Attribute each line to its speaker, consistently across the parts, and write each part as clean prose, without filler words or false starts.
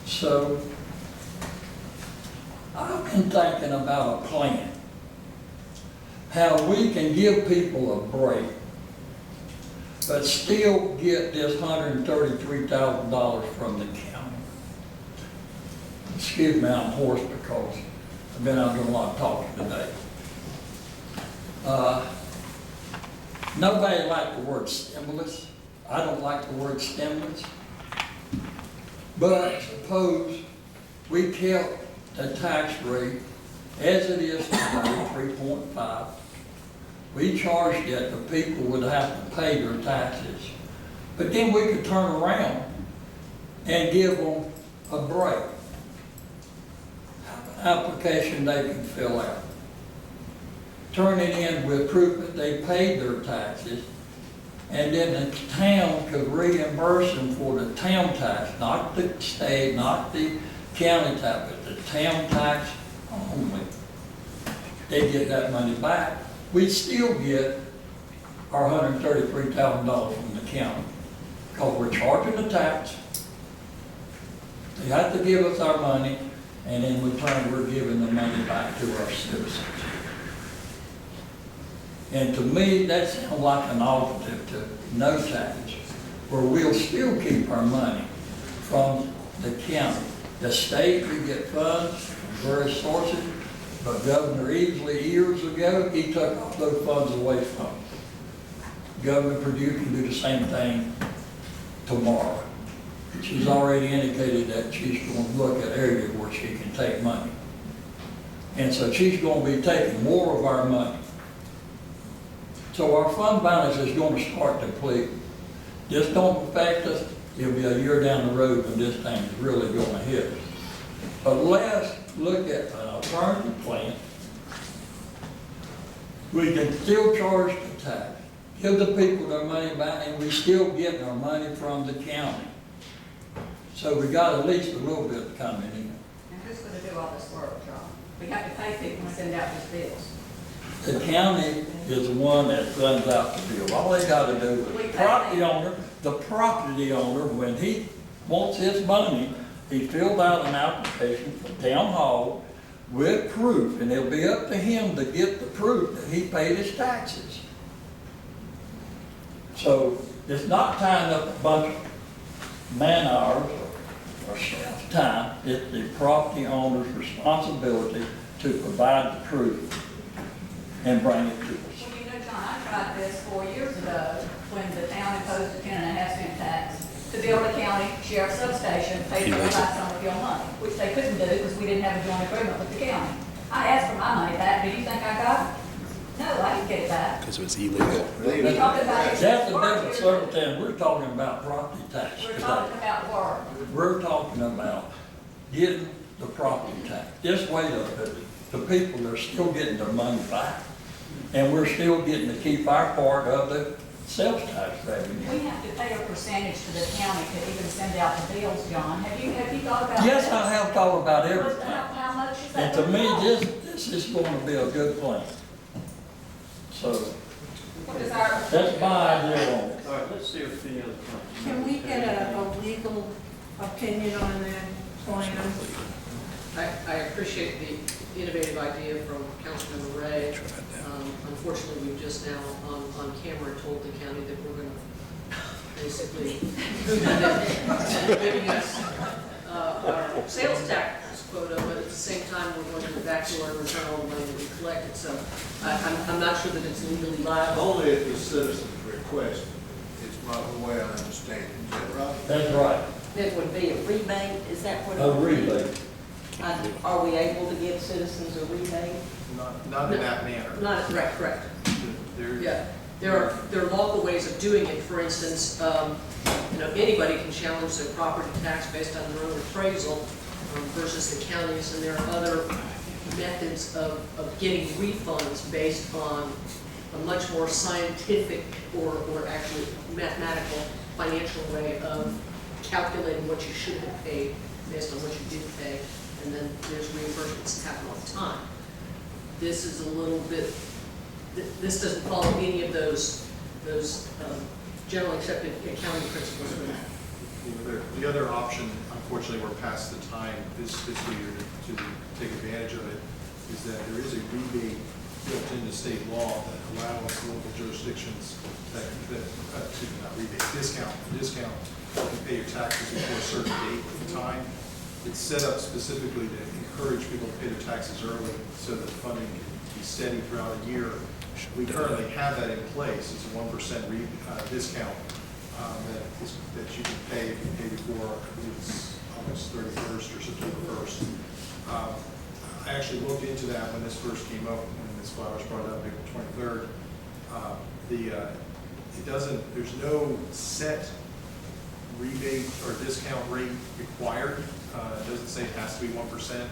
Speaker 1: So I've been thinking about a plan, how we can give people a break, but still get this $133,000 from the county. Excuse me, I'm hoarse because I've been out doing a lot of talking today. Nobody liked the word stimulus. I don't like the word stimulus. But suppose we kept the tax rate as it is today, 3.5. We charged it, the people would have to pay their taxes. But then we could turn around and give them a break. Have an application they can fill out. Turn it in with proof that they paid their taxes, and then the town could reimburse them for the town tax, not the state, not the county tax, but the town tax only. They get that money back. We still get our $133,000 from the county because we're charging the tax. They have to give us our money, and in return we're giving the money back to our citizens. And to me, that sounds like an alternative to no tax, where we'll still keep our money from the county. The state, we get funds from various sources, but Governor Easley, years ago, he took all those funds away from us. Governor Perdue can do the same thing tomorrow. She's already indicated that she's going to look at areas where she can take money. And so she's going to be taking more of our money. So our fund balance is going to start to deplete. This don't affect us. It'll be a year down the road when this thing is really going to hit us. But let's look at an alternative plan. We can still charge the tax, give the people their money back, and we still get our money from the county. So we got at least a little bit coming in.
Speaker 2: And who's going to do all this work, John? We have to pay people to send out these bills.
Speaker 1: The county is the one that runs out the bill. All they got to do is the property owner, when he wants his money, he filled out an application for town hall with proof, and it'll be up to him to get the proof that he paid his taxes. So it's not tying up a bunch of man hours or staff time. It's the property owner's responsibility to provide the proof and bring it to us.
Speaker 2: Well, you know, John, I tried this 4 years ago when the town imposed a 10.5 cent tax to build a county sheriff substation paid for by Summerfield money, which they couldn't do because we didn't have a joint agreement with the county. I asked for my money back. Do you think I got it? No, I didn't get it back.
Speaker 3: Because it was illegal.
Speaker 2: We're talking about it.
Speaker 1: That's a different circumstance. We're talking about property tax
Speaker 2: We're
Speaker 1: today.
Speaker 2: talking about work.
Speaker 1: We're talking about getting the property tax. This way, the people are still getting their money back, and we're still getting to keep our part of the sales tax revenue.
Speaker 2: We have to pay a percentage to the county to even send out the bills, John. Have you thought about that?
Speaker 1: Yes, I have thought about everything.
Speaker 2: How much is that?
Speaker 1: And to me, this is going to be a good plan. So
Speaker 2: What is our?
Speaker 1: that's my idea on it.
Speaker 4: All right, let's see if the other plans.
Speaker 5: Can we get a legal opinion on that plan?
Speaker 6: I appreciate the innovative idea from Councilmember Ray. Unfortunately, we've just now on camera told the county that we're going to basically giving us our sales tax quota, but at the same time, we're going to go back to our return all the money that we collected. So I'm not sure that it's legally liable.
Speaker 4: Only if the citizens request it. It's not the way I understand it. Is that right?
Speaker 1: That's right.
Speaker 7: It would be a rebate, is that what?
Speaker 1: A rebate.
Speaker 7: Are we able to give citizens a rebate?
Speaker 4: Not in that manner.
Speaker 6: Not correct.
Speaker 4: There-
Speaker 6: Yeah, there are local ways of doing it. For instance, anybody can challenge their property tax based on their own appraisal versus the counties, and there are other methods of getting refunds based on a much more scientific or actually mathematical financial way of calculating what you should have paid based on what you did pay, and then there's reimbursements that happen all the time. This is a little bit, this doesn't follow any of those generally accepted accounting principles.
Speaker 8: The other option, I'm
Speaker 3: unfortunately we're past the time this fiscal year to take advantage of it, is that there is a rebate built into state law that allows local jurisdictions excuse me, not rebate, discount, you can pay your taxes before a certain date of time. It's set up specifically to encourage people to pay their taxes early so that funding can be steady throughout a year. We currently have that in place. It's a 1% discount that you can pay if you pay before, I believe it's August 31st or September 1st. I actually looked into that when this first came up, when Ms. Flowers brought it up April 23rd. There's no set rebate or discount rate required. It doesn't say it has to be 1%.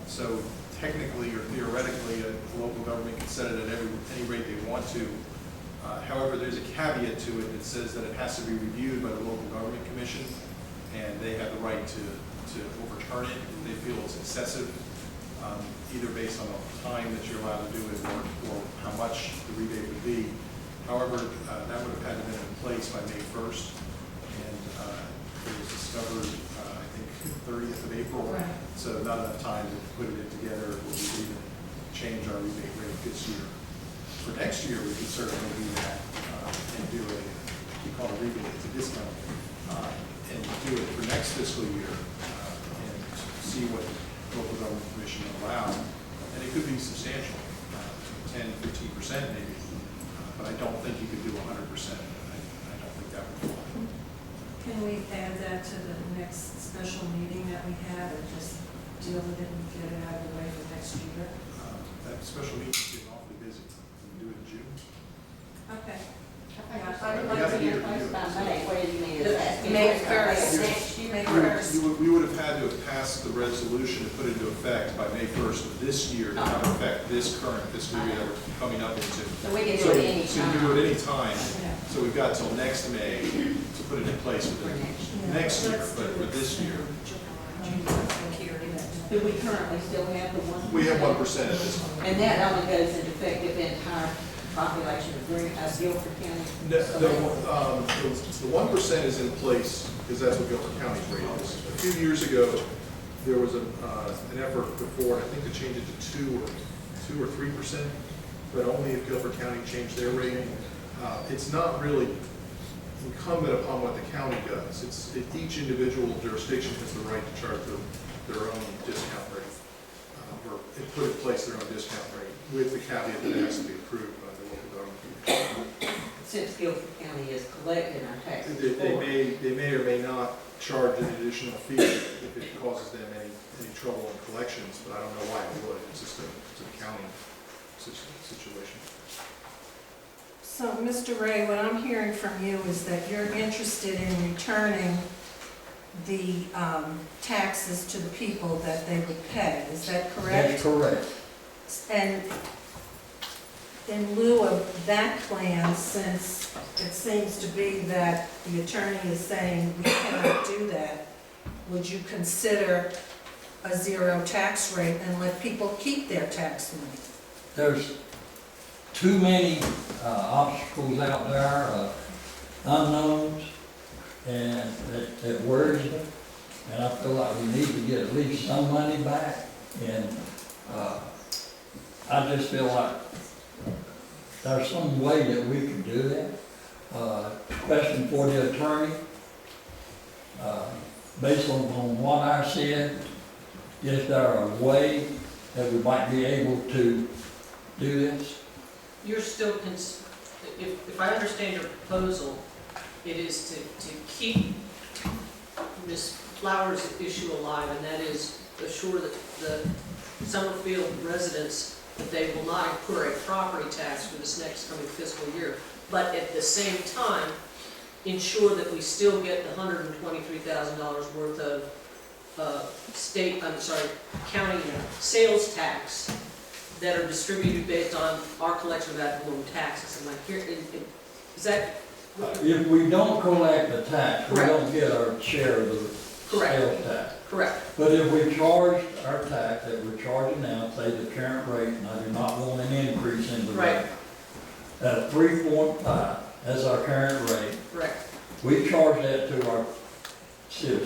Speaker 3: So technically or theoretically, a local government can set it at any rate they want to. However, there's a caveat to it that says that it has to be reviewed by the local government commission, and they have the right to overturn it if they feel it's excessive, either based on the time that you're allowed to do it or how much the rebate would be. However, that would have had to be in place by May 1st, and it was discovered, I think, 30th of April.
Speaker 5: Right.
Speaker 3: So not enough time to put it together. We'll even change our rebate rate this year. For next year, we could certainly do that and do we call it a rebate, it's a discount, and do it for next fiscal year and see what the local government commission will allow. And it could be substantial, 10, 15% maybe, but I don't think you could do 100%. I don't think that would fly.
Speaker 5: Can we add that to the next special meeting that we have and just deal with it and get it out of the way for next year?
Speaker 3: That special meeting is getting awfully busy. Can we do it in June?
Speaker 5: Okay.
Speaker 7: I'd like to be in place by May. What do you mean? Is that
Speaker 5: May
Speaker 7: in place by
Speaker 5: 1st.
Speaker 7: next year?
Speaker 5: May 1st.
Speaker 3: We would have had to have passed the resolution to put into effect by May 1st of this year to have effect this current fiscal year that we're coming up into.
Speaker 7: So we can do it any
Speaker 3: So you can do
Speaker 7: time.
Speaker 3: it any time.
Speaker 5: Yeah.
Speaker 3: So we've got till next May to put it in place for the next year, but for this year,
Speaker 7: Do we currently still have the 1%?
Speaker 3: we have 1% at this point.
Speaker 7: And that only goes into effect if the entire population of Guilford County?
Speaker 3: The 1% is in place because that's what Guilford County's rate is. A few years ago, there was an effort before, I think, to change it to 2 or 3%, but only if Guilford County changed their rate. It's not really incumbent upon what the county does. Each individual jurisdiction has the right to charge their own discount rate, or put in place their own discount rate, with the caveat that it has to be approved by the local government.
Speaker 7: Since Guilford County is collecting our taxes.
Speaker 3: They may or may not charge an additional fee if it causes them any trouble in collections, but I don't know why it would. It's just a county situation.
Speaker 5: So, Mr. Ray, what I'm hearing from you is that you're interested in returning the taxes to the people that they would pay. Is that correct?
Speaker 1: That's correct.
Speaker 5: And in lieu of that plan, since it seems to be that the attorney is saying we cannot do that, would you consider a zero tax rate and let people keep their tax money?
Speaker 1: There's too many obstacles out there, unknowns, and it worries them. And I feel like we need to get at least some money back. And I just feel like there's some way that we can do that. Question for the attorney, based on what I said, is there a way that we might be able to do this?
Speaker 6: You're still, if I understand your proposal, it is to keep Ms. Flowers' issue alive, and that is assure that the Summerfield residents, that they will not incur a property tax for this next coming fiscal year, but at the same time, ensure that we still get the $123,000 worth of county sales tax that are distributed based on our collection of ad valorem taxes. And like here, is that?
Speaker 1: If we don't collect the tax, we
Speaker 6: Correct.
Speaker 1: don't get our share of the
Speaker 6: Correct.
Speaker 1: sales tax.
Speaker 6: Correct.
Speaker 1: But if we charge our tax that we're charging now, say the current rate, and I do not want an increase in the
Speaker 6: Right.
Speaker 1: rate, at 3.5, that's our current rate,
Speaker 6: Correct.
Speaker 1: we charge that to our citizens.